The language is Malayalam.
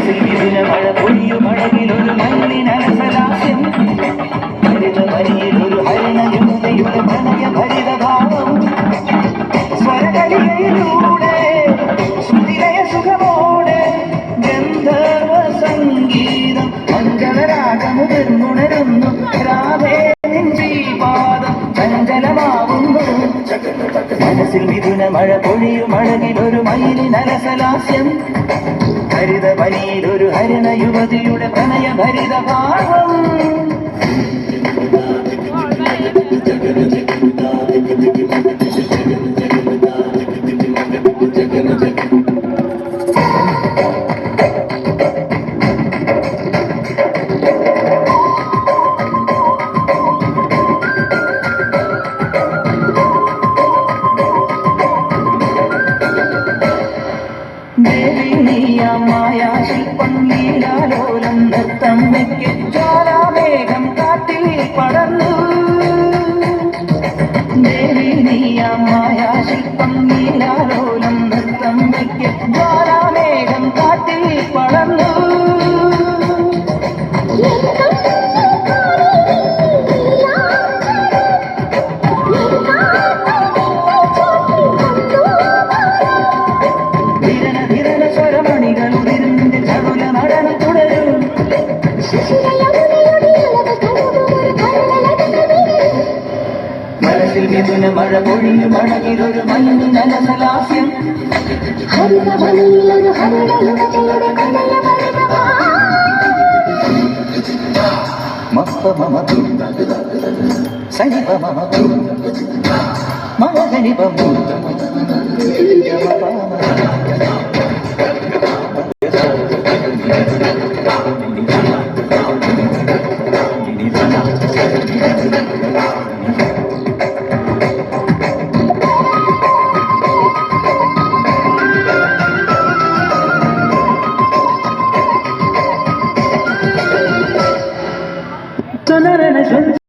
മനസ്സിൽ വിരുന്ന മഴ പൊഴിയുമഴകിലൊരു മഞ്ഞിനലസലാസ്യം ഹരിത വരിയിലൊരു ഹരിണയുതയുടെ പ്രണയ ഭരിതഭാവം സ്വരകലികയിലൂടെ ശ്രുതിലയ സുഖമോടെ ഗന്ധർവ സംഗീതം മംഗളരാഗമുതിർന്നുണരുന്നു രാധേ പാദം ചഞ്ചലമാവുന്നു മനസ്സിൽ മിഥുന മഴ പൊഴിയുമഴകിലൊരു മയിലിനലസലാസ്യം ഹരിത വനിയിലൊരു ഹരിണ യുവതിയുടെ പ്രണയ ഭരിത ഭാവം മായാ ശില്പം ലീലാലോലം നൃത്തം വെക്ക് ജ്വാലാമേഘം കാറ്റിൽ പടർന്നു ദേവി നീയാ മായാ ശില്പം ലീലാലോലം നൃത്തം വെക്ക് ജ്വാലാമേഘം കാറ്റിൽ പടർന്നു മനസ്സിൽ മിഥുന മഴ പൊഴിയുമഴകിലൊരു മഞ്ഞിനലസലാസ്യം ഹരിത വനിയിലൊരു ഹരിണ യുവതിയുടെ പ്രണയ മപ്പ മമതു സനിപ മമതു മമസനിപമു